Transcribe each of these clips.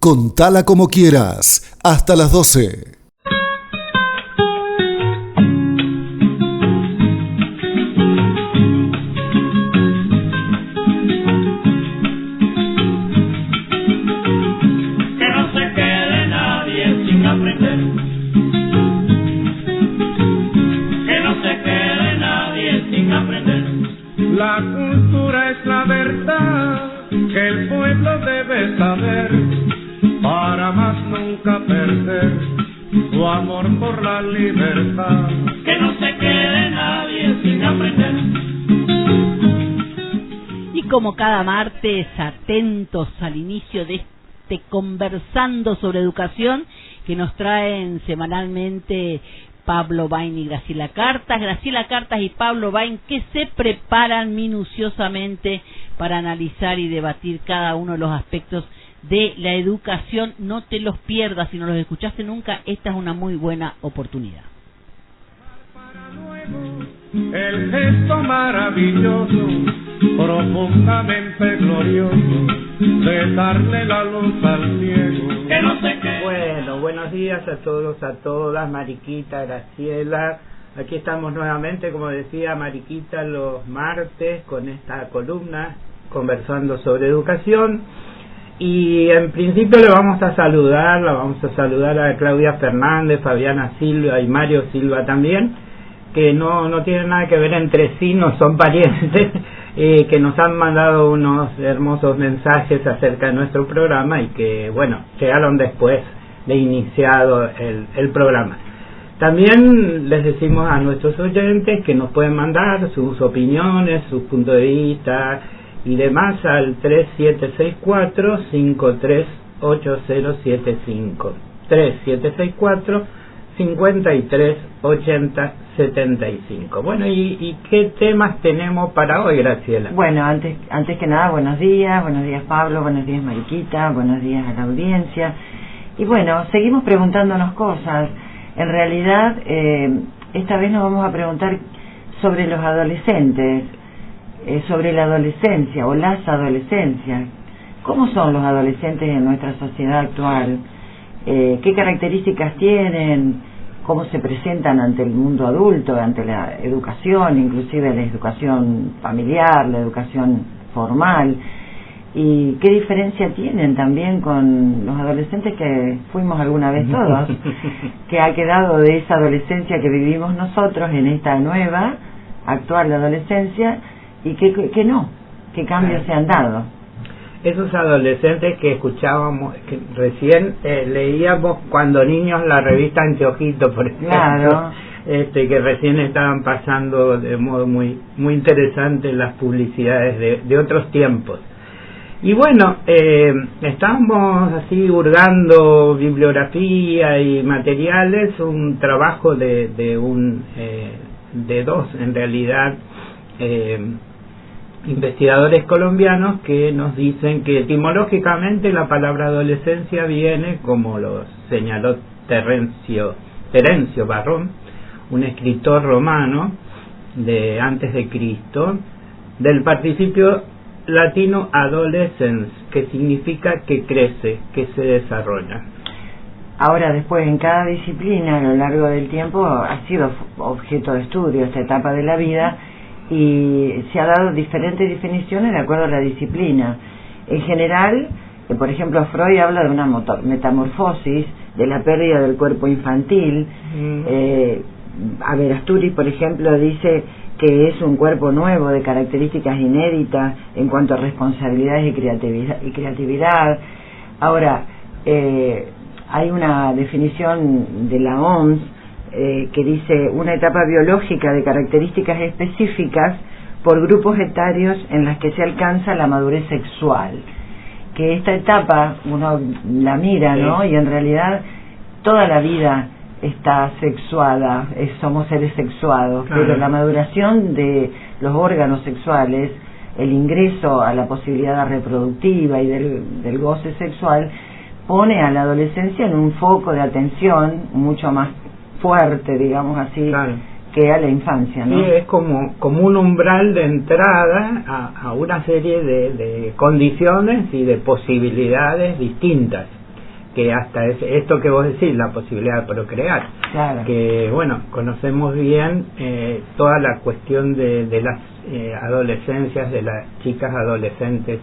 Contala como quieras, hasta las 12. Que no se quede nadie sin aprender. Que no se quede nadie sin aprender. La cultura es la verdad que el pueblo debe saber, para más nunca perder su amor por la libertad. Que no se quede nadie sin aprender. Y como cada martes, atentos al inicio de este Conversando sobre Educación que nos traen semanalmente Pablo Bain y Graciela Cartas. Graciela Cartas y Pablo Bain, que se preparan minuciosamente para analizar y debatir cada uno de los aspectos de la educación. No te los pierdas, si no los escuchaste nunca, esta es una muy buena oportunidad. El gesto maravilloso, profundamente glorioso, de darle la luz al ciego. Que no se quede. Bueno, buenos días a todos, a todas, Mariquita, Graciela. Aquí estamos nuevamente, como decía Mariquita, los martes con esta columna conversando sobre educación. Y en principio la vamos a saludar a Claudia Fernández, Fabiana Silva y Mario Silva también, que no tienen nada que ver entre sí, no son parientes, que nos han mandado unos hermosos mensajes acerca de nuestro programa y que, bueno, llegaron después de iniciado el programa. También les decimos a nuestros oyentes que nos pueden mandar sus opiniones, sus puntos de vista y demás al 3764-538075 3764-538075. Bueno, ¿y qué temas tenemos para hoy, Graciela? Bueno, antes que nada, buenos días Pablo, buenos días Mariquita, buenos días a la audiencia. Y bueno, seguimos preguntándonos cosas. En realidad, esta vez nos vamos a preguntar sobre los adolescentes, sobre la adolescencia o las adolescencias. ¿Cómo son los adolescentes en nuestra sociedad actual? ¿Qué características tienen? ¿Cómo se presentan ante el mundo adulto, ante la educación, inclusive la educación familiar, la educación formal? ¿Y qué diferencia tienen también con los adolescentes que fuimos alguna vez todos? ¿Qué ha quedado de esa adolescencia que vivimos nosotros en esta nueva, actual adolescencia? ¿Y qué no? ¿Qué cambios se han dado? Esos adolescentes que escuchábamos, que recién leíamos cuando niños la revista Anteojito, por ejemplo, claro. Que recién estaban pasando de modo muy interesante las publicidades de otros tiempos. Y bueno, estábamos así hurgando bibliografía y materiales, un trabajo de dos en realidad investigadores colombianos que nos dicen que etimológicamente la palabra adolescencia viene, como lo señaló Terencio Varrón, un escritor romano de antes de Cristo, del participio latino adolescens, que significa que crece, que se desarrolla. Ahora, después, en cada disciplina a lo largo del tiempo ha sido objeto de estudio esta etapa de la vida, y se ha dado diferentes definiciones de acuerdo a la disciplina. En general, por ejemplo, Freud habla de una metamorfosis, de la pérdida del cuerpo infantil. Asturi, por ejemplo, dice que es un cuerpo nuevo de características inéditas en cuanto a responsabilidades y creatividad. Ahora, hay una definición de la OMS que dice una etapa biológica de características específicas por grupos etarios en las que se alcanza la madurez sexual. Que esta etapa uno la mira, ¿no? Y en realidad toda la vida está sexuada, somos seres sexuados, claro. Pero la maduración de los órganos sexuales, el ingreso a la posibilidad reproductiva y del goce sexual, pone a la adolescencia en un foco de atención mucho más fuerte, digamos así, claro, que a la infancia, ¿no? Sí, es como un umbral de entrada a una serie de condiciones y de posibilidades distintas. que hasta esto que vos decís, la posibilidad de procrear, claro, que bueno, conocemos bien toda la cuestión de las adolescencias, de las chicas adolescentes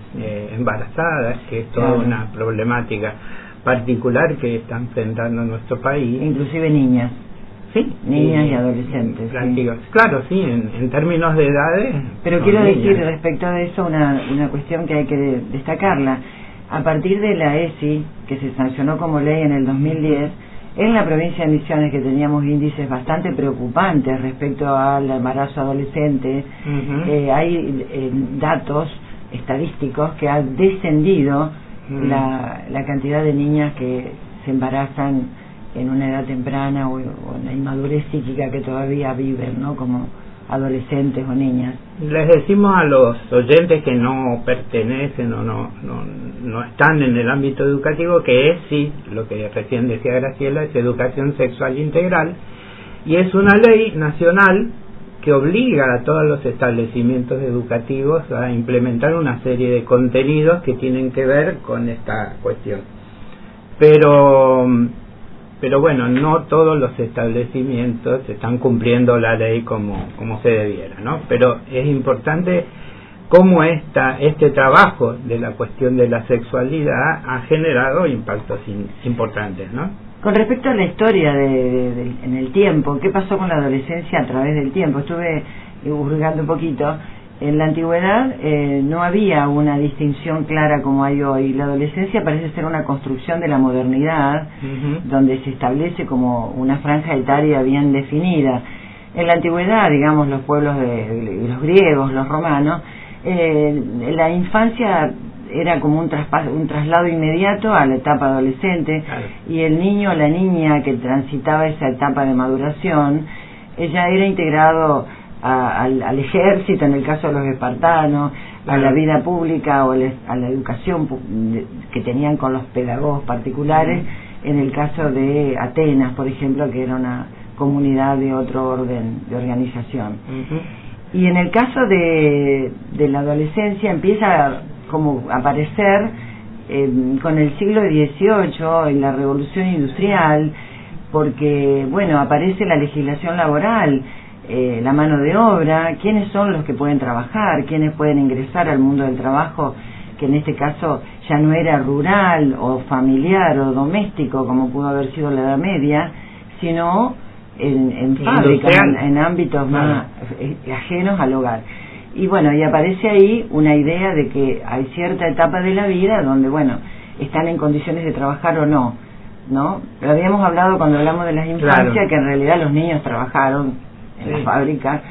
embarazadas, que es toda claro, una problemática particular que está enfrentando nuestro país. inclusive niñas. Sí, niñas y adolescentes. Sí. Claro, sí, en términos de edades. Pero quiero niñas. decir respecto a eso una cuestión que hay que destacarla. A partir de la ESI, que se sancionó como ley en el 2010, en la provincia de Misiones, que teníamos índices bastante preocupantes respecto al embarazo adolescente, hay datos estadísticos que ha descendido la cantidad de niñas que se embarazan en una edad temprana o en la inmadurez psíquica que todavía viven, ¿no? Como adolescentes o niñas. Les decimos a los oyentes que no pertenecen o no están en el ámbito educativo que es, sí, lo que recién decía Graciela, es educación sexual integral, y es una ley nacional que obliga a todos los establecimientos educativos a implementar una serie de contenidos que tienen que ver con esta cuestión. Pero bueno, no todos los establecimientos están cumpliendo la ley como se debiera, ¿no? Pero es importante cómo este trabajo de la cuestión de la sexualidad ha generado impactos importantes, ¿no? Con respecto a la historia en el tiempo, ¿qué pasó con la adolescencia a través del tiempo? Estuve hurgando un poquito. En la antigüedad no había una distinción clara como hay hoy. La adolescencia parece ser una construcción de la modernidad, donde se establece como una franja etaria bien definida. En la antigüedad, digamos, los pueblos de los griegos, los romanos, la infancia era como un traslado inmediato a la etapa adolescente, claro, y el niño o la niña que transitaba esa etapa de maduración, ella era integrado al ejército, en el caso de los espartanos, a la vida pública o a la educación que tenían con los pedagogos particulares, en el caso de Atenas, por ejemplo, que era una comunidad de otro orden de organización. Y en el caso de la adolescencia empieza como a aparecer con el siglo XVIII, en la revolución industrial, porque bueno, aparece la legislación laboral, la mano de obra, quiénes son los que pueden trabajar, quiénes pueden ingresar al mundo del trabajo, que en este caso ya no era rural o familiar o doméstico como pudo haber sido la Edad Media, sino en fábricas, en ámbitos más ajenos al hogar. Y bueno, y aparece ahí una idea de que hay cierta etapa de la vida donde, bueno, están en condiciones de trabajar o no, ¿no? Pero habíamos hablado cuando hablamos de las infancias, claro, que en realidad los niños trabajaron en la fábrica.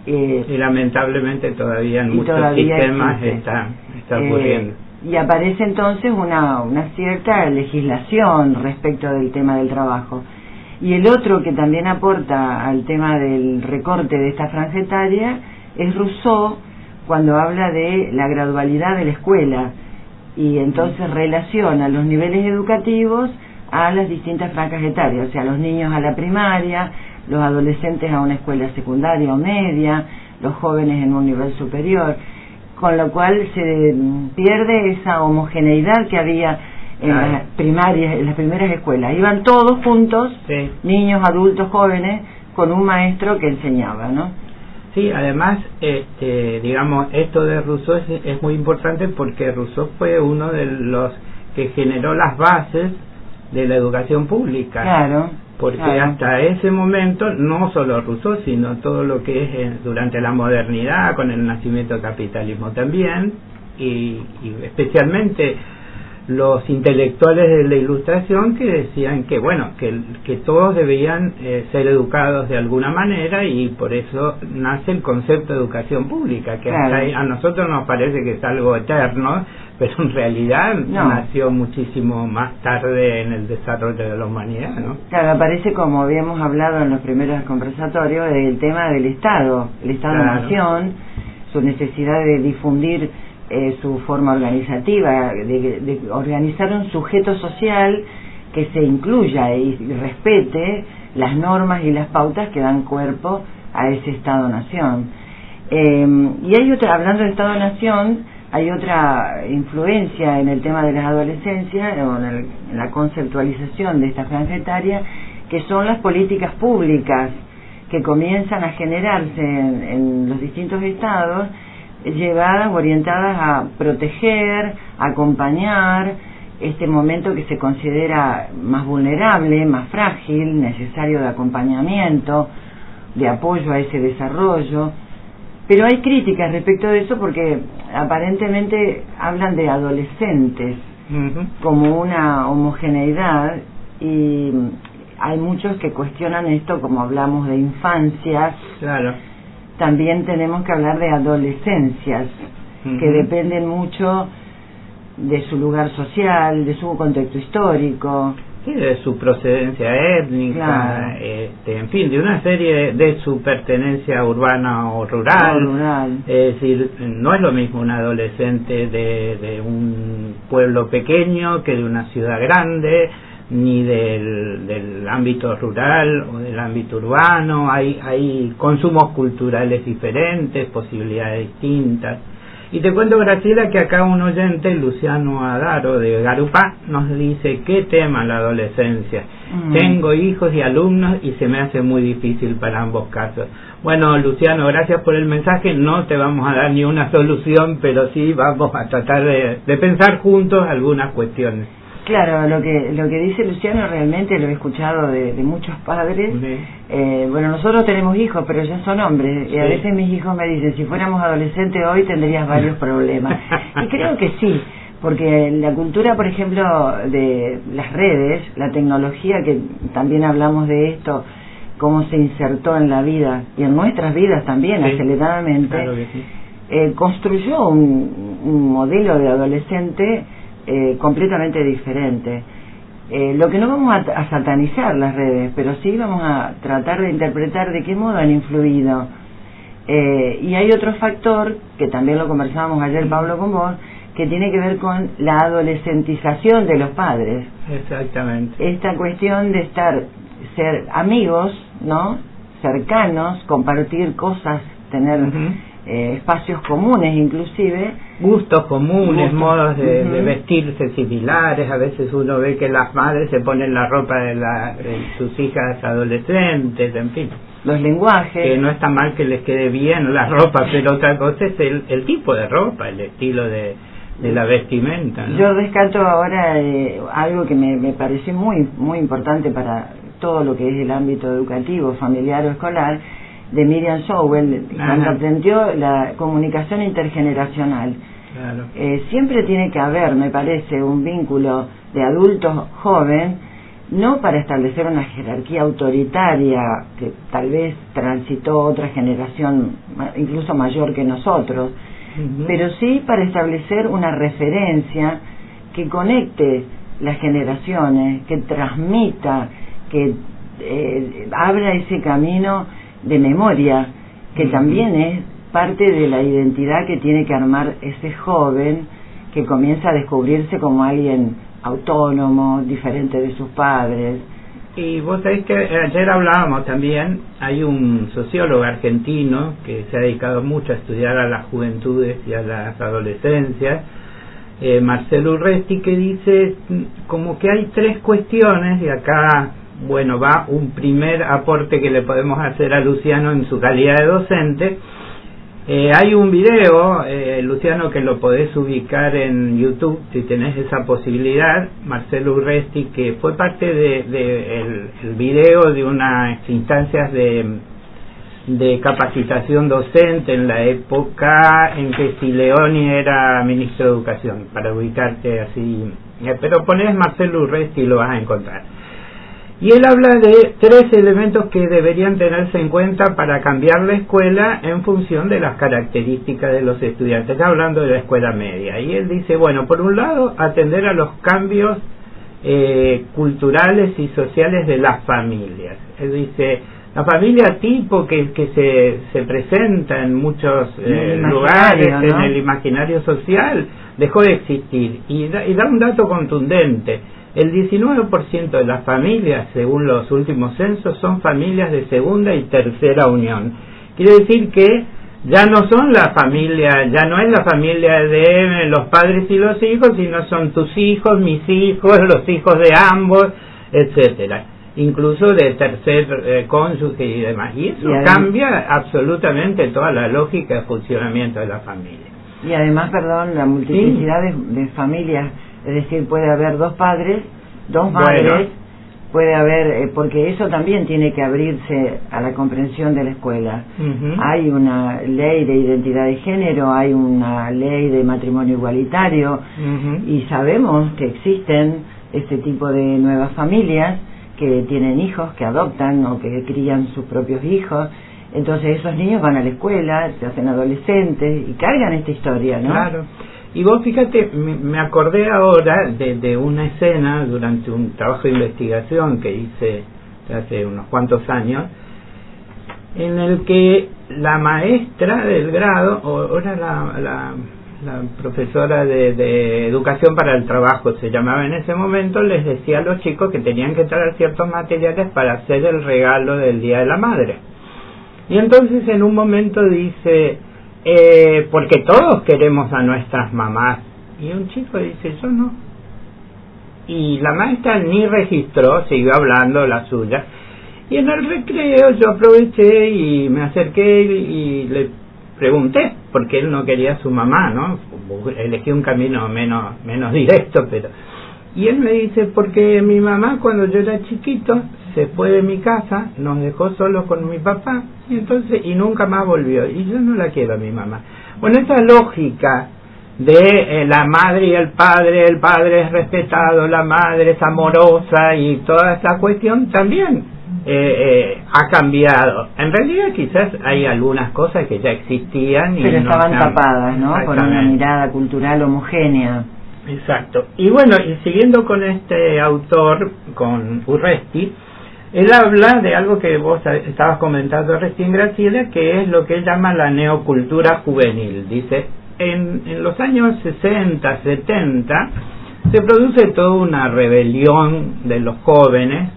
Y lamentablemente todavía en muchos sistemas está ocurriendo. Y aparece entonces una cierta legislación respecto del tema del trabajo. Y el otro que también aporta al tema del recorte de esta franja etaria es Rousseau, cuando habla de la gradualidad de la escuela, y entonces relaciona los niveles educativos a las distintas franjas etarias, o sea, los niños a la primaria, los adolescentes a una escuela secundaria o media, los jóvenes en un nivel superior, con lo cual se pierde esa homogeneidad que había en las primarias, en las primeras escuelas. Iban todos juntos, niños, adultos, jóvenes, con un maestro que enseñaba, ¿no? Sí, además, digamos, esto de Rousseau es muy importante porque Rousseau fue uno de los que generó las bases de la educación pública. Claro. Porque hasta ese momento, no solo Rousseau, sino todo lo que es durante la modernidad, con el nacimiento del capitalismo también, y especialmente los intelectuales de la Ilustración, que decían que bueno, que todos debían ser educados de alguna manera, y por eso nace el concepto de educación pública, que hasta ahí a nosotros nos parece que es algo eterno, pero en realidad nació muchísimo más tarde en el desarrollo de la humanidad, ¿no? Claro, aparece, como habíamos hablado en los primeros conversatorios, el tema del Estado, el Estado-Nación, su necesidad de difundir su forma organizativa, de organizar un sujeto social que se incluya y respete las normas y las pautas que dan cuerpo a ese Estado-Nación. Y hay otra, hablando de Estado-Nación, hay otra influencia en el tema de las adolescencias, o en la conceptualización de esta franja etaria, que son las políticas públicas que comienzan a generarse en los distintos estados, llevadas, orientadas a proteger, acompañar este momento que se considera más vulnerable, más frágil, necesario de acompañamiento, de apoyo a ese desarrollo. Pero hay críticas respecto de eso porque aparentemente hablan de adolescentes como una homogeneidad, y hay muchos que cuestionan esto. Como hablamos de infancias, claro, también tenemos que hablar de adolescencias, que dependen mucho de su lugar social, de su contexto histórico, sí, de su procedencia étnica, claro, en fin, de una serie de su pertenencia urbana o rural. Es decir, no es lo mismo un adolescente de un pueblo pequeño que de una ciudad grande, ni del ámbito rural o del ámbito urbano. Hay consumos culturales diferentes, posibilidades distintas. Y te cuento, Graciela, que acá un oyente, Luciano Adaro de Garupá, nos dice: ¿qué tema la adolescencia? Tengo hijos y alumnos y se me hace muy difícil para ambos casos. Bueno, Luciano, gracias por el mensaje. No te vamos a dar ni una solución, pero sí vamos a tratar de pensar juntos algunas cuestiones. Claro, lo que dice Luciano realmente lo he escuchado de muchos padres. Bueno, nosotros tenemos hijos, pero ya son hombres, y a veces mis hijos me dicen: si fuéramos adolescentes hoy tendrías varios problemas. Y creo que sí, porque la cultura, por ejemplo, de las redes, la tecnología, que también hablamos de esto, cómo se insertó en la vida y en nuestras vidas también, aceleradamente, claro que sí. Construyó un modelo de adolescente completamente diferente. Lo que no vamos a satanizar las redes, pero sí vamos a tratar de interpretar de qué modo han influido. Y hay otro factor, que también lo conversábamos ayer, Pablo, con vos, que tiene que ver con la adolescentización de los padres. Exactamente. Esta cuestión de ser amigos, ¿no?, cercanos, compartir cosas, tener espacios comunes, inclusive gustos comunes, modos de vestirse similares. A veces uno ve que las madres se ponen la ropa de sus hijas adolescentes, en fin, los lenguajes, que no está mal que les quede bien la ropa, pero otra cosa es el tipo de ropa, el estilo de la vestimenta, ¿no? Yo rescato ahora algo que me pareció muy importante para todo lo que es el ámbito educativo, familiar o escolar, de Miriam Sowell, cuando planteó la comunicación intergeneracional. Claro. Siempre tiene que haber, me parece, un vínculo de adulto-joven, no para establecer una jerarquía autoritaria que tal vez transitó otra generación incluso mayor que nosotros, pero sí para establecer una referencia que conecte las generaciones, que transmita, que abra ese camino de memoria, que también es parte de la identidad que tiene que armar ese joven que comienza a descubrirse como alguien autónomo, diferente de sus padres. Y vos sabés que ayer hablábamos también, hay un sociólogo argentino que se ha dedicado mucho a estudiar a las juventudes y a las adolescencias, Marcelo Urresti, que dice como que hay tres cuestiones, y acá, bueno, va un primer aporte que le podemos hacer a Luciano en su calidad de docente. Hay un video, Luciano, que lo podés ubicar en YouTube si tenés esa posibilidad, Marcelo Urresti, que fue parte el video de unas instancias de capacitación docente en la época en que Sileoni era ministro de Educación, para ubicarte así. Pero ponés Marcelo Urresti y lo vas a encontrar. Y él habla de tres elementos que deberían tenerse en cuenta para cambiar la escuela en función de las características de los estudiantes. Está hablando de la escuela media. Y él dice, bueno, por un lado, atender a los cambios culturales y sociales de las familias. Él dice, la familia tipo que se presenta en muchos lugares, ¿no?, en el imaginario social, dejó de existir. Y da un dato contundente. El 19% de las familias, según los últimos censos, son familias de segunda y tercera unión. Quiere decir que ya no son la familia, ya no es la familia de los padres y los hijos, sino son tus hijos, mis hijos, los hijos de ambos, etcétera, incluso de tercer cónyuge y demás, y eso cambia absolutamente toda la lógica de funcionamiento de la familia. Y además, perdón, la multiplicidad de familias, es decir, puede haber dos padres, dos madres, puede haber, porque eso también tiene que abrirse a la comprensión de la escuela. Hay una ley de identidad de género, hay una ley de matrimonio igualitario, y sabemos que existen este tipo de nuevas familias que tienen hijos, que adoptan o que crían sus propios hijos. Entonces esos niños van a la escuela, se hacen adolescentes y cargan esta historia, ¿no? Claro. Y vos fíjate, me acordé ahora de una escena durante un trabajo de investigación que hice hace unos cuantos años, en el que la maestra del grado, o era la profesora de educación para el trabajo, se llamaba en ese momento, les decía a los chicos que tenían que traer ciertos materiales para hacer el regalo del Día de la Madre. Y entonces en un momento dice, porque todos queremos a nuestras mamás, y un chico dice, yo no. Y la maestra ni registró, siguió hablando la suya, y en el recreo yo aproveché y me acerqué y le pregunté, porque él no quería a su mamá, ¿no? Elegí un camino menos directo, pero... Y él me dice, porque mi mamá cuando yo era chiquito se fue de mi casa, nos dejó solos con mi papá, y nunca más volvió, y yo no la quiero a mi mamá. Bueno, esa lógica de la madre y el padre es respetado, la madre es amorosa, y toda esa cuestión también ha cambiado. En realidad quizás hay algunas cosas que ya existían y pero estaban tapadas, ¿no? Por una mirada cultural homogénea. Exacto. Y bueno, y siguiendo con este autor, con Urresti, él habla de algo que vos estabas comentando recién, Graciela, que es lo que él llama la neocultura juvenil. Dice, en los años 60, 70, se produce toda una rebelión de los jóvenes,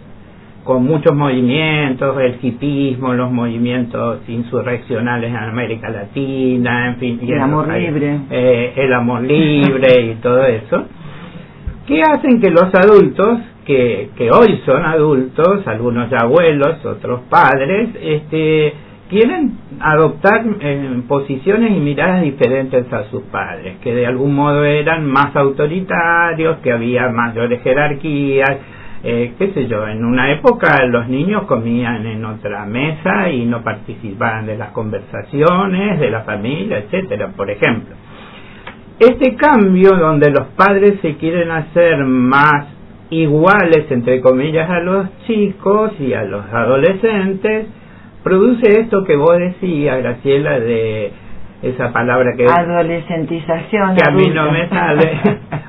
con muchos movimientos, el hipismo, los movimientos insurreccionales en América Latina, en fin, el amor libre, el amor libre y todo eso, que hacen que los adultos, que hoy son adultos, algunos ya abuelos, otros padres, quieren adoptar posiciones y miradas diferentes a sus padres, que de algún modo eran más autoritarios, que había mayores jerarquías. Qué sé yo, en una época los niños comían en otra mesa y no participaban de las conversaciones de la familia, etcétera, por ejemplo. Este cambio donde los padres se quieren hacer más iguales, entre comillas, a los chicos y a los adolescentes, produce esto que vos decías, Graciela, de esa palabra que adolescentización, que a mí no me sale,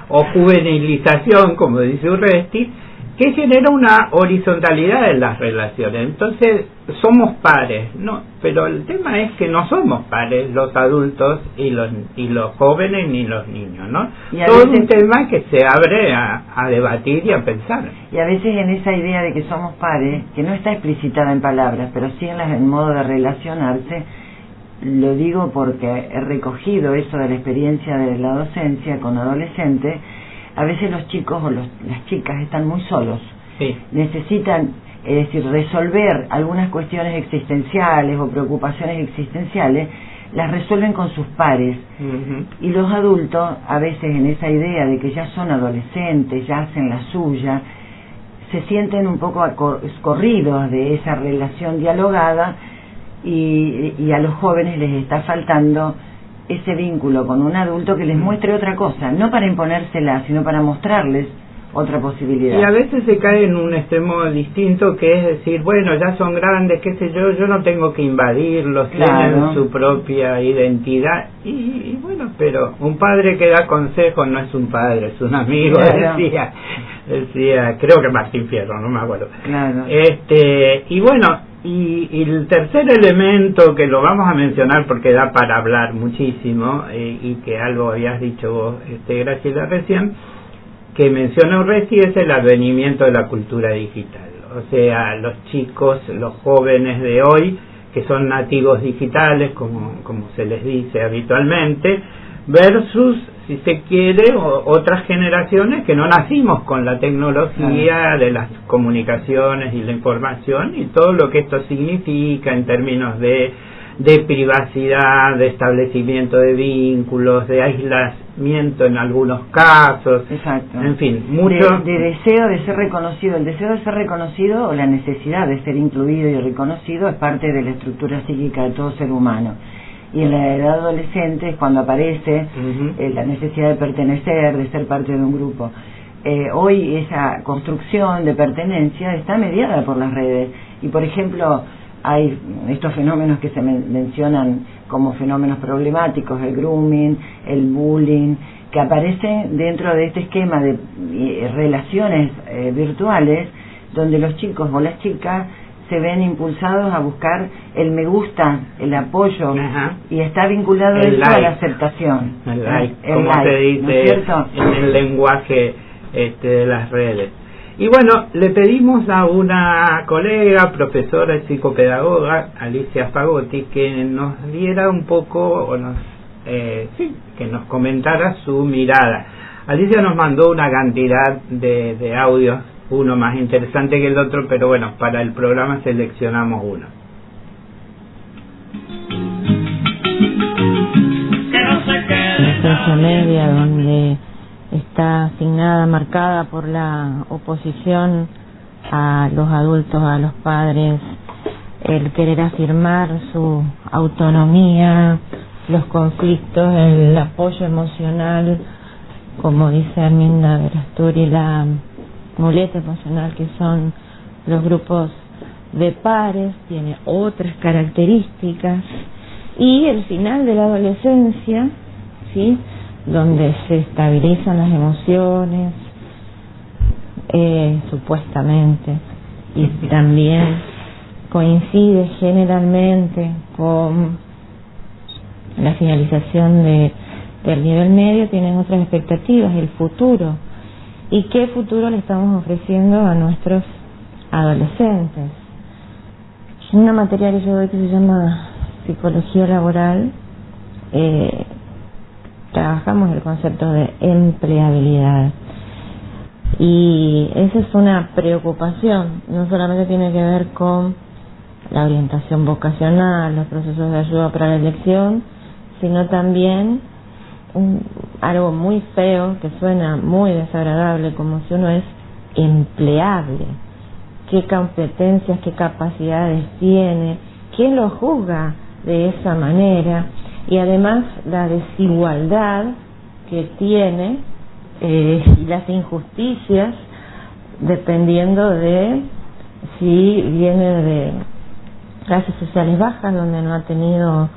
o juvenilización, como dice Urresti, que genera una horizontalidad en las relaciones. Entonces somos pares, no, pero el tema es que no somos pares los adultos y los jóvenes ni los niños, ¿no? Todo un tema que se abre a debatir y a pensar. Y a veces en esa idea de que somos pares, que no está explicitada en palabras, pero sí en el modo de relacionarse, lo digo porque he recogido eso de la experiencia de la docencia con adolescentes. A veces los chicos o las chicas están muy solos, sí. Necesitan, es decir, resolver algunas cuestiones existenciales o preocupaciones existenciales, las resuelven con sus pares. Y los adultos, a veces en esa idea de que ya son adolescentes, ya hacen la suya, se sienten un poco corridos de esa relación dialogada y a los jóvenes les está faltando ese vínculo con un adulto que les muestre otra cosa, no para imponérsela, sino para mostrarles otra posibilidad. Y a veces se cae en un extremo distinto, que es decir, bueno, ya son grandes, qué sé yo no tengo que invadirlos, claro. Tienen su propia identidad, y bueno, pero un padre que da consejos no es un padre, es un amigo, claro. decía, creo que Martín Fierro, no me acuerdo. Claro. Y bueno, y el tercer elemento que lo vamos a mencionar porque da para hablar muchísimo, y que algo habías dicho vos, Graciela, recién, que menciona Urresti, es el advenimiento de la cultura digital. O sea, los chicos, los jóvenes de hoy, que son nativos digitales, como se les dice habitualmente, versus, si se quiere, otras generaciones que no nacimos con la tecnología de las comunicaciones y la información y todo lo que esto significa en términos de privacidad, de establecimiento de vínculos, de aislamiento en algunos casos. Exacto. En fin, mucho de deseo de ser reconocido. El deseo de ser reconocido, o la necesidad de ser incluido y reconocido, es parte de la estructura psíquica de todo ser humano. Y en la edad adolescente es cuando aparece la necesidad de pertenecer, de ser parte de un grupo. Hoy esa construcción de pertenencia está mediada por las redes. Y por ejemplo, hay estos fenómenos que se mencionan como fenómenos problemáticos, el grooming, el bullying, que aparecen dentro de este esquema de relaciones virtuales, donde los chicos o las chicas se ven impulsados a buscar el me gusta, el apoyo, y está vinculado el eso like, a la aceptación. El like, el como like, se dice, ¿no es cierto? en el lenguaje de las redes. Y bueno, le pedimos a una colega, profesora y psicopedagoga, Alicia Fagotti, que nos diera un poco, o que nos comentara su mirada. Alicia nos mandó una cantidad de audios, uno más interesante que el otro, pero bueno, para el programa seleccionamos uno. La clase media, donde está asignada, marcada por la oposición a los adultos, a los padres, el querer afirmar su autonomía, los conflictos, el apoyo emocional, como dice Arminda Verasturi, la muleta emocional, que son los grupos de pares, tiene otras características, y el final de la adolescencia, ¿sí?, donde se estabilizan las emociones, supuestamente, y también coincide generalmente con la finalización del nivel medio, tienen otras expectativas, el futuro. ¿Y qué futuro le estamos ofreciendo a nuestros adolescentes? Una materia que yo doy que se llama psicología laboral, trabajamos el concepto de empleabilidad, y esa es una preocupación. No solamente tiene que ver con la orientación vocacional, los procesos de ayuda para la elección, sino también algo muy feo, que suena muy desagradable, como si uno es empleable. ¿Qué competencias, qué capacidades tiene? ¿Quién lo juzga de esa manera? Y además la desigualdad que tiene y las injusticias, dependiendo de si viene de clases sociales bajas, donde no ha tenido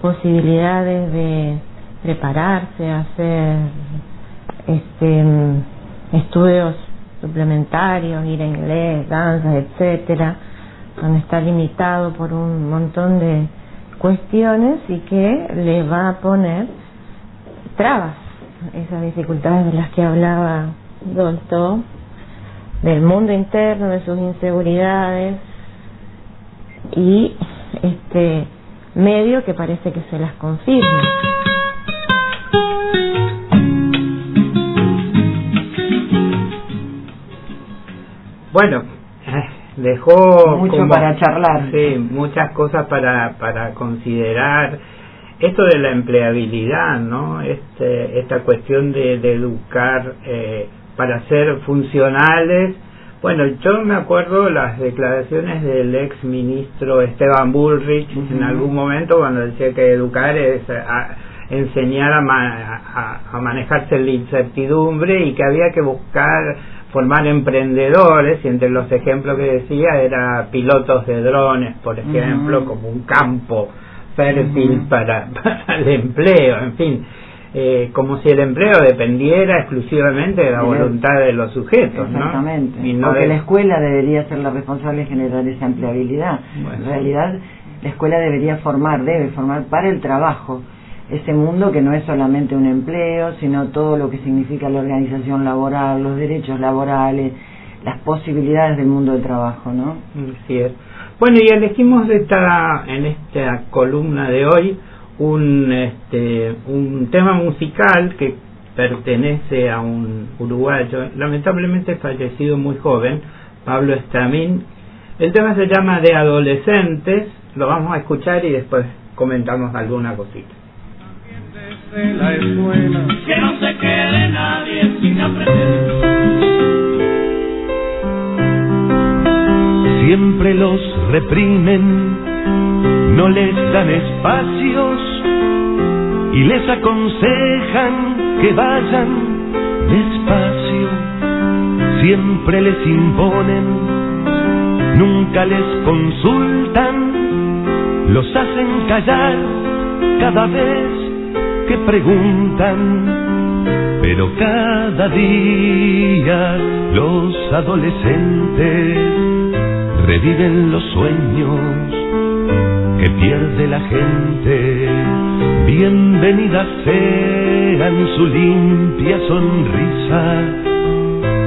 posibilidades de prepararse, hacer estudios suplementarios, ir a inglés, danzas, etcétera, donde está limitado por un montón de cuestiones, y que le va a poner trabas, esas dificultades de las que hablaba Dolto, del mundo interno, de sus inseguridades, y este medio que parece que se las confirma. Bueno, dejó mucho para charlar. Sí, muchas cosas para considerar. Esto de la empleabilidad, ¿no? Esta cuestión de educar para ser funcionales. Bueno, yo me acuerdo las declaraciones del ex ministro Esteban Bullrich en algún momento, cuando decía que educar es enseñar a manejarse en la incertidumbre, y que había que buscar formar emprendedores, y entre los ejemplos que decía era pilotos de drones, por ejemplo, como un campo fértil para el empleo, en fin, como si el empleo dependiera exclusivamente de la voluntad de los sujetos. Exactamente. ¿No? Y no porque la escuela debería ser la responsable de generar esa empleabilidad. Bueno. En realidad, la escuela debe formar para el trabajo, ese mundo que no es solamente un empleo, sino todo lo que significa la organización laboral, los derechos laborales, las posibilidades del mundo del trabajo, ¿no? Sí es. Bueno, y elegimos en esta columna de hoy un tema musical que pertenece a un uruguayo, lamentablemente fallecido muy joven, Pablo Estramín. El tema se llama De Adolescentes, lo vamos a escuchar y después comentamos alguna cosita. De la escuela, que no se quede nadie sin aprender. Siempre los reprimen, no les dan espacios y les aconsejan que vayan despacio. Siempre les imponen, nunca les consultan, los hacen callar cada vez que preguntan. Pero cada día los adolescentes reviven los sueños que pierde la gente. Bienvenidas sean su limpia sonrisa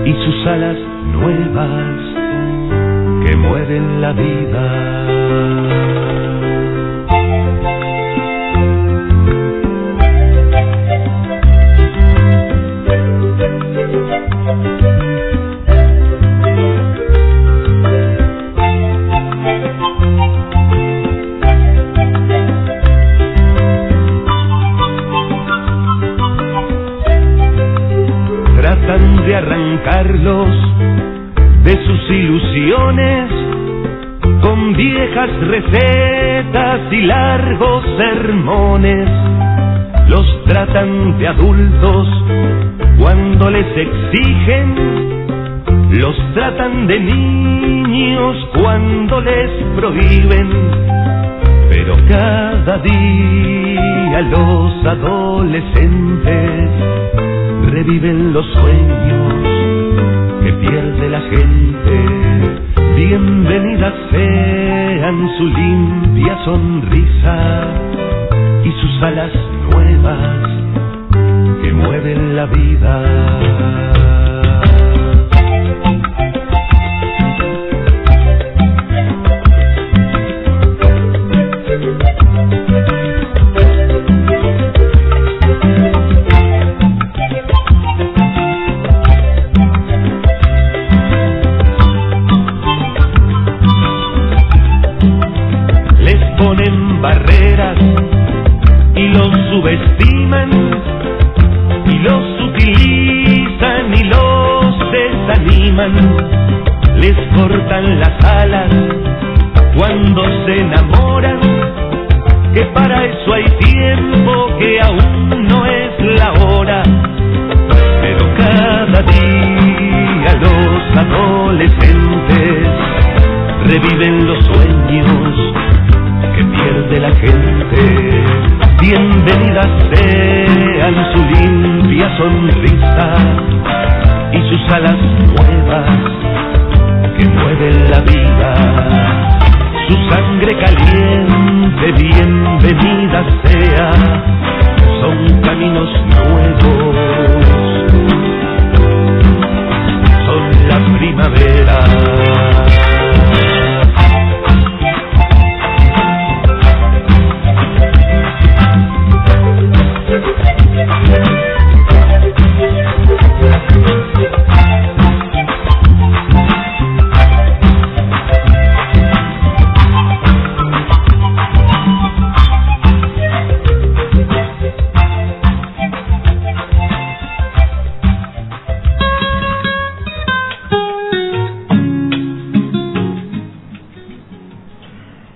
y sus alas nuevas que mueven la vida. Tratan de arrancarlos de sus ilusiones con viejas recetas y largos sermones. Los tratan de adultos cuando les exigen, los tratan de niños cuando les prohíben. Pero cada día los adolescentes reviven los sueños que pierde la gente. Bienvenidas sean su limpia sonrisa y sus alas nuevas que mueven la vida. Barreras y los subestiman y los utilizan y los desaniman. Les cortan las alas cuando se enamoran, que para eso hay tiempo, que aún no es la hora. Pero cada día los adolescentes reviven los sueños que pierde la gente. Bienvenidas sean su limpia sonrisa y sus alas nuevas que mueven la vida. Su sangre caliente, bienvenida sea, son caminos nuevos, son la primavera.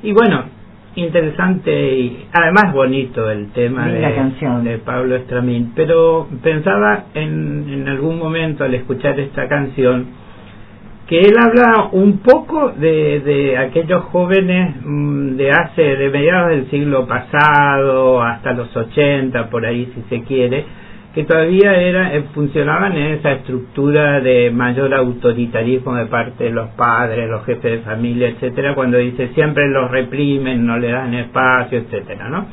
Y bueno, interesante y además bonito el tema de Pablo Estramín, pero pensaba en algún momento al escuchar esta canción que él habla un poco de aquellos jóvenes de mediados del siglo pasado hasta los 80, por ahí si se quiere, que todavía funcionaban en esa estructura de mayor autoritarismo de parte de los padres, los jefes de familia, etcétera, cuando dice siempre los reprimen, no le dan espacio, etcétera, ¿no?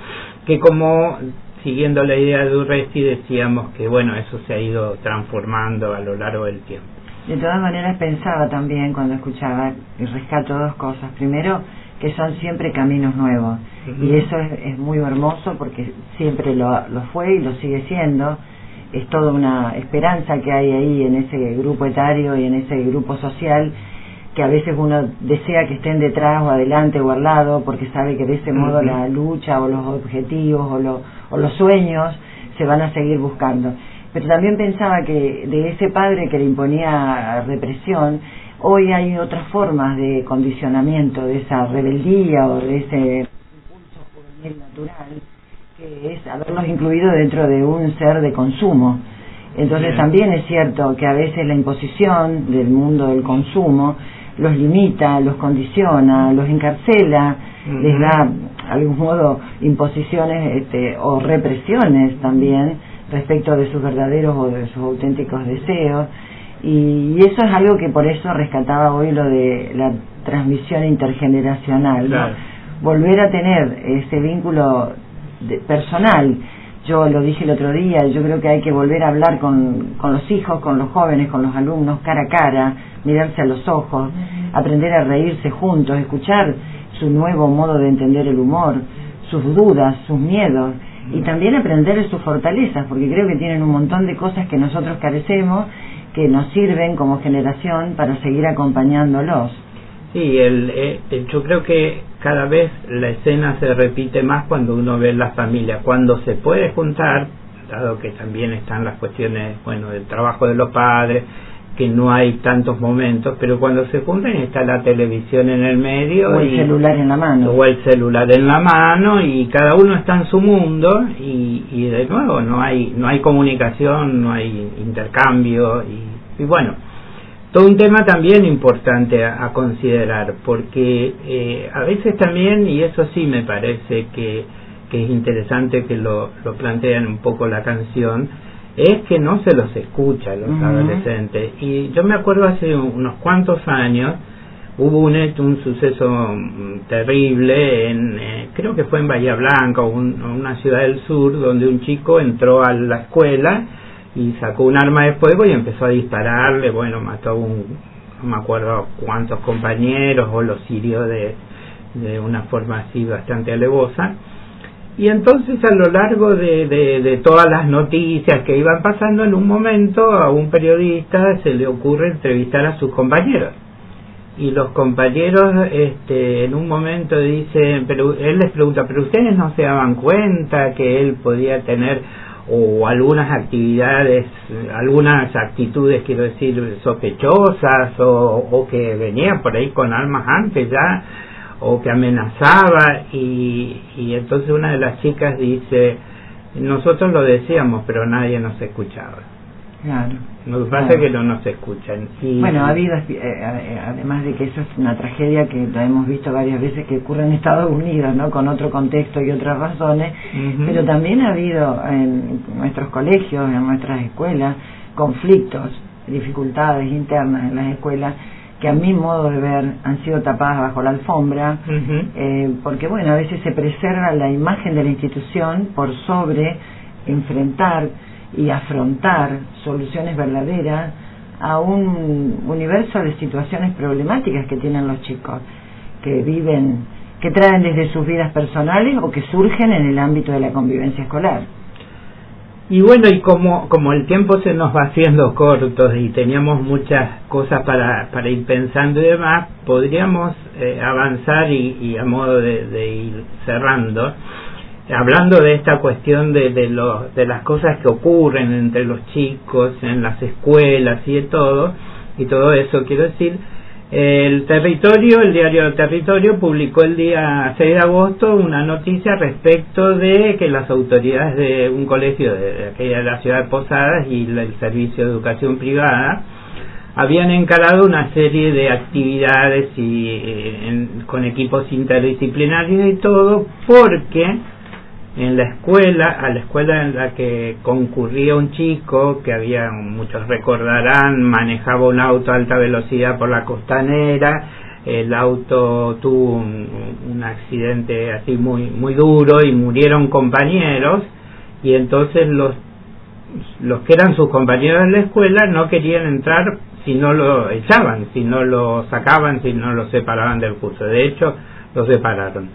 Que como siguiendo la idea de Urresti decíamos que bueno, eso se ha ido transformando a lo largo del tiempo. De todas maneras pensaba también cuando escuchaba, y rescato dos cosas. Primero, que son siempre caminos nuevos, y eso es muy hermoso porque siempre lo fue y lo sigue siendo. Es toda una esperanza que hay ahí en ese grupo etario y en ese grupo social, que a veces uno desea que estén detrás o adelante o al lado, porque sabe que de ese modo la lucha o los objetivos o los sueños se van a seguir buscando. Pero también pensaba que de ese padre que le imponía represión, hoy hay otras formas de condicionamiento de esa rebeldía o de ese impulso juvenil natural, que es haberlos incluido dentro de un ser de consumo. Entonces también es cierto que a veces la imposición del mundo del consumo los limita, los condiciona, los encarcela, les da, de algún modo, imposiciones o represiones también respecto de sus verdaderos o de sus auténticos deseos, y eso es algo que por eso rescataba hoy lo de la transmisión intergeneracional, ¿no? Volver a tener ese vínculo personal. Yo lo dije el otro día, yo creo que hay que volver a hablar con los hijos, con los jóvenes, con los alumnos, cara a cara, mirarse a los ojos, aprender a reírse juntos, escuchar su nuevo modo de entender el humor, sus dudas, sus miedos, y también aprender de sus fortalezas, porque creo que tienen un montón de cosas que nosotros carecemos, que nos sirven como generación para seguir acompañándolos. Sí, yo creo que cada vez la escena se repite más cuando uno ve la familia, cuando se puede juntar, dado que también están las cuestiones, bueno, del trabajo de los padres, que no hay tantos momentos, pero cuando se juntan está la televisión en el medio o el celular en la mano, o el celular en la mano, y cada uno está en su mundo, y de nuevo no hay comunicación, no hay intercambio, y bueno, todo un tema también importante a considerar, porque a veces también, y eso sí me parece que es interesante que lo plantean un poco la canción, es que no se los escucha a los adolescentes. Y yo me acuerdo hace unos cuantos años hubo un suceso terrible creo que fue en Bahía Blanca o una ciudad del sur, donde un chico entró a la escuela y sacó un arma de fuego y empezó a dispararle. Bueno, mató no me acuerdo cuántos compañeros, o los hirió de una forma así bastante alevosa. Y entonces, a lo largo de todas las noticias que iban pasando, en un momento a un periodista se le ocurre entrevistar a sus compañeros, y los compañeros en un momento dicen, pero él les pregunta, pero ustedes no se daban cuenta que él podía tener o algunas actividades, algunas actitudes, quiero decir, sospechosas, o que venía por ahí con armas antes ya, o que amenazaba, y entonces una de las chicas dice, nosotros lo decíamos pero nadie nos escuchaba. Claro. Nos pasa que no nos escuchan. Bueno, ha habido, además de que eso es una tragedia que la hemos visto varias veces que ocurre en Estados Unidos, ¿no? Con otro contexto y otras razones, pero también ha habido en nuestros colegios, en nuestras escuelas, conflictos, dificultades internas en las escuelas, que a mi modo de ver han sido tapadas bajo la alfombra, porque bueno, a veces se preserva la imagen de la institución por sobre enfrentar y afrontar soluciones verdaderas a un universo de situaciones problemáticas que tienen los chicos, que viven, que traen desde sus vidas personales o que surgen en el ámbito de la convivencia escolar. Y bueno, y como el tiempo se nos va haciendo corto y teníamos muchas cosas para ir pensando y demás, podríamos avanzar y a modo de ir cerrando, hablando de esta cuestión de las cosas que ocurren entre los chicos en las escuelas y todo eso, quiero decir, el diario Territorio publicó el día 6 de agosto una noticia respecto de que las autoridades de un colegio de aquella de la ciudad de Posadas y el Servicio de Educación Privada habían encarado una serie de actividades con equipos interdisciplinarios y todo, porque a la escuela en la que concurría un chico, que muchos recordarán, manejaba un auto a alta velocidad por la Costanera, el auto tuvo un accidente así muy muy duro y murieron compañeros, y entonces los que eran sus compañeros de la escuela no querían entrar si no lo echaban, si no lo sacaban, si no lo separaban del curso. De hecho, lo separaron.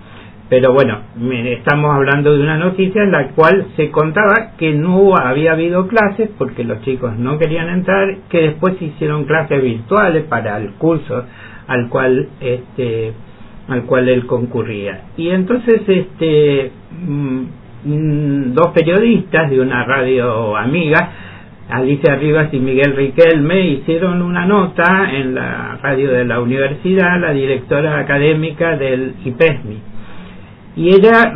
Pero bueno, estamos hablando de una noticia en la cual se contaba que no había habido clases porque los chicos no querían entrar, que después se hicieron clases virtuales para el curso al cual él concurría. Y entonces dos periodistas de una radio amiga, Alicia Rivas y Miguel Riquelme, hicieron una nota en la radio de la universidad, la directora académica del IPESMI. Y ella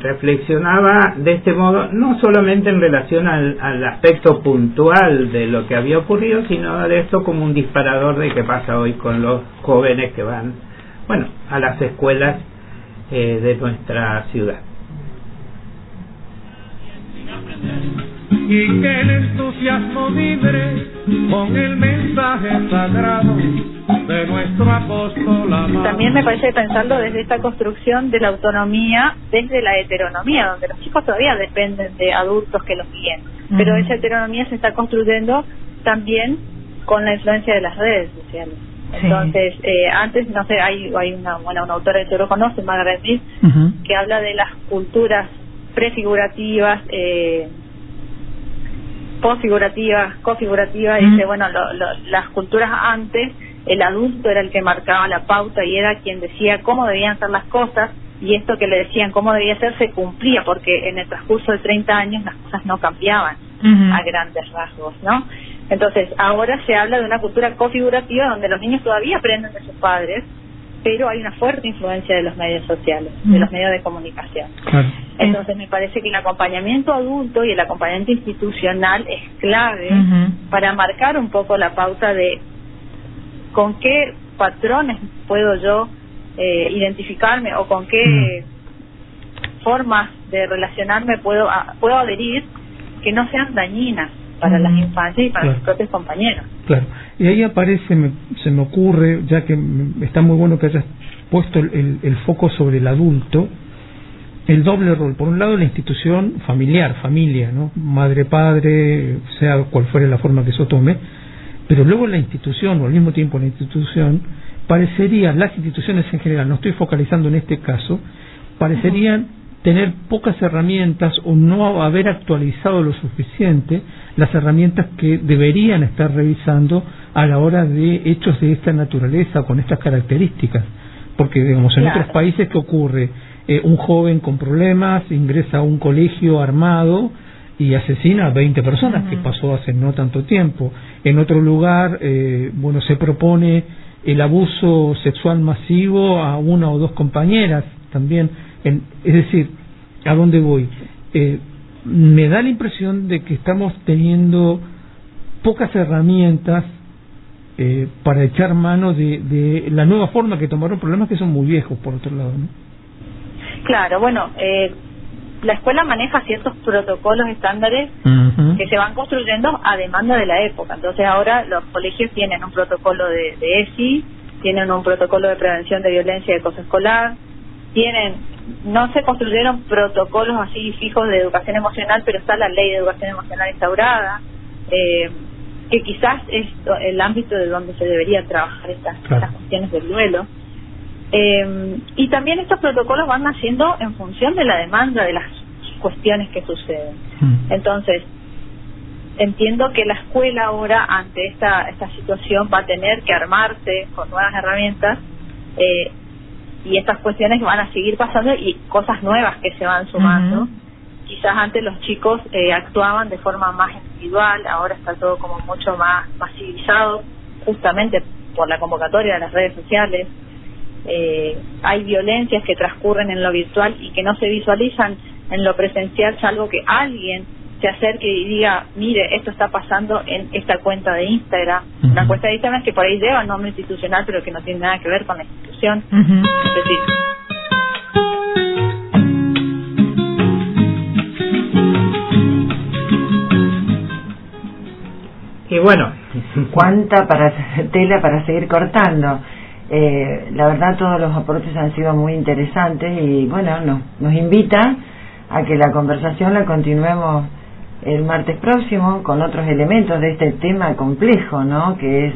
reflexionaba de este modo, no solamente en relación al aspecto puntual de lo que había ocurrido, sino de esto como un disparador de qué pasa hoy con los jóvenes que van, bueno, a las escuelas de nuestra ciudad. Y que el entusiasmo vibre con el mensaje sagrado de nuestro apóstol amado. También me parece pensando desde esta construcción de la autonomía, desde la heteronomía, donde los chicos todavía dependen de adultos que los guíen, pero esa heteronomía se está construyendo también con la influencia de las redes sociales. Entonces, antes, no sé, hay una autora que tú lo conoces, Margaret Mead, que habla de las culturas prefigurativas, posfigurativas, configurativas, y dice, bueno, las culturas antes, el adulto era el que marcaba la pauta y era quien decía cómo debían ser las cosas, y esto que le decían cómo debía ser se cumplía, porque en el transcurso de 30 años las cosas no cambiaban a grandes rasgos, ¿no? Entonces, ahora se habla de una cultura configurativa donde los niños todavía aprenden de sus padres, pero hay una fuerte influencia de los medios sociales, de los medios de comunicación. Claro. Entonces me parece que el acompañamiento adulto y el acompañamiento institucional es clave para marcar un poco la pauta de con qué patrones puedo yo identificarme, o con qué formas de relacionarme puedo adherir que no sean dañinas para las infancias y para sus propios compañeros. Claro, y ahí aparece, se me ocurre, ya que está muy bueno que hayas puesto el foco sobre el adulto, el doble rol. Por un lado, la institución familiar, familia, ¿no? Madre, padre, sea cual fuera la forma que eso tome, pero luego la institución, o al mismo tiempo la institución, las instituciones en general, no estoy focalizando en este caso, parecerían tener pocas herramientas o no haber actualizado lo suficiente las herramientas que deberían estar revisando a la hora de hechos de esta naturaleza, con estas características. Porque, digamos, en otros países, ¿qué ocurre? Un joven con problemas ingresa a un colegio armado y asesina a 20 personas, que pasó hace no tanto tiempo. En otro lugar, se propone el abuso sexual masivo a una o dos compañeras también. Es decir, ¿a dónde voy? Me da la impresión de que estamos teniendo pocas herramientas para echar mano de la nueva forma que tomaron problemas que son muy viejos, por otro lado, ¿no? Claro, bueno, la escuela maneja ciertos protocolos estándares que se van construyendo a demanda de la época. Entonces ahora los colegios tienen un protocolo de ESI, tienen un protocolo de prevención de violencia de acoso escolar, no se construyeron protocolos así fijos de educación emocional, pero está la ley de educación emocional instaurada, que quizás es el ámbito de donde se debería trabajar estas cuestiones del duelo. Y también estos protocolos van naciendo en función de la demanda de las cuestiones que suceden. Entonces, entiendo que la escuela ahora, ante esta situación, va a tener que armarse con nuevas herramientas, y estas cuestiones van a seguir pasando y cosas nuevas que se van sumando. Quizás antes los chicos actuaban de forma más individual, ahora está todo como mucho más civilizado, justamente por la convocatoria de las redes sociales. Hay violencias que transcurren en lo virtual y que no se visualizan en lo presencial, salvo que alguien se acerque y diga, mire, esto está pasando en esta cuenta de Instagram, una cuenta de Instagram que por ahí lleva el nombre institucional, pero que no tiene nada que ver con la institución. Es decir, y bueno, cuánta tela para seguir cortando. La verdad, todos los aportes han sido muy interesantes y bueno, nos invita a que la conversación la continuemos el martes próximo con otros elementos de este tema complejo, ¿no?, que es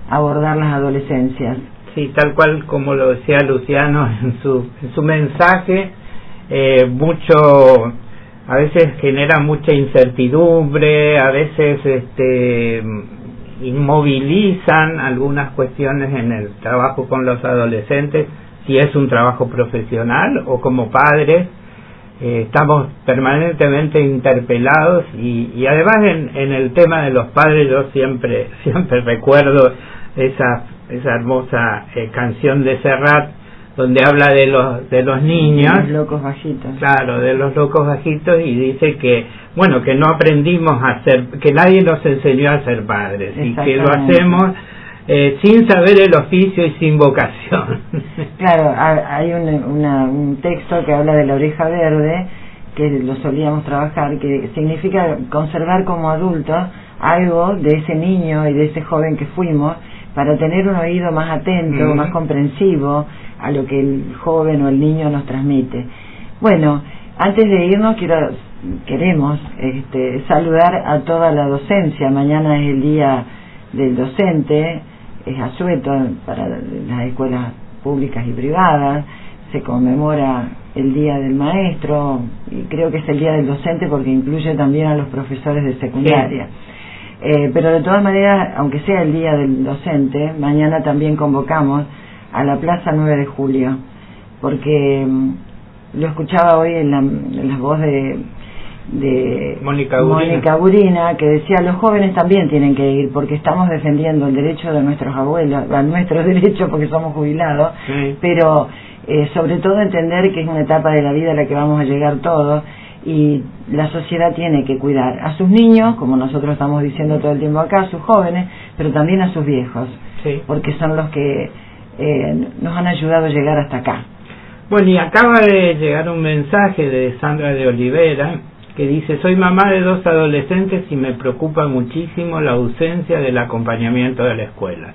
abordar las adolescencias. Sí, tal cual como lo decía Luciano en su mensaje, a veces genera mucha incertidumbre, a veces inmovilizan algunas cuestiones en el trabajo con los adolescentes, si es un trabajo profesional o como padres. Estamos permanentemente interpelados y además en el tema de los padres yo siempre recuerdo esa hermosa canción de Serrat donde habla de los niños, los locos bajitos. Claro, de los locos bajitos, y dice que que no aprendimos a ser, que nadie nos enseñó a ser padres y que lo hacemos sin saber el oficio y sin vocación. Claro, hay un texto que habla de la oreja verde, que lo solíamos trabajar, que significa conservar como adultos algo de ese niño y de ese joven que fuimos, para tener un oído más atento, más comprensivo a lo que el joven o el niño nos transmite. Bueno, antes de irnos queremos saludar a toda la docencia. Mañana es el día del docente, es asueto para las escuelas públicas y privadas, se conmemora el día del maestro y creo que es el día del docente porque incluye también a los profesores de secundaria. Sí. Pero de todas maneras, aunque sea el día del docente, mañana también convocamos a la Plaza 9 de Julio, porque lo escuchaba hoy en la voz de Mónica Burina, que decía: los jóvenes también tienen que ir porque estamos defendiendo el derecho de nuestros abuelos, a nuestros derechos porque somos jubilados, sí. Pero sobre todo entender que es una etapa de la vida a la que vamos a llegar todos, y la sociedad tiene que cuidar a sus niños, como nosotros estamos diciendo todo el tiempo acá, a sus jóvenes, pero también a sus viejos, sí. Porque son los que nos han ayudado a llegar hasta acá. Bueno, y acaba de llegar un mensaje de Sandra de Olivera que dice: soy mamá de 2 adolescentes y me preocupa muchísimo la ausencia del acompañamiento de la escuela.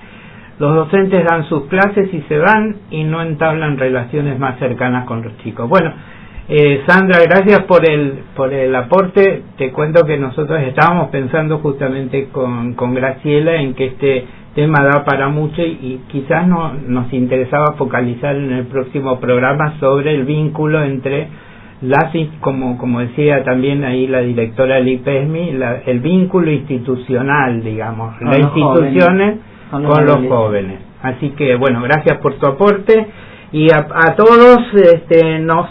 Los docentes dan sus clases y se van y no entablan relaciones más cercanas con los chicos. Bueno, Sandra, gracias por el aporte. Te cuento que nosotros estábamos pensando justamente con Graciela en que este tema da para mucho y quizás nos interesaba focalizar en el próximo programa sobre el vínculo entre como decía también ahí la directora del IPESMI, el vínculo institucional, digamos, las instituciones con los jóvenes. Así que bueno, gracias por tu aporte y a todos nos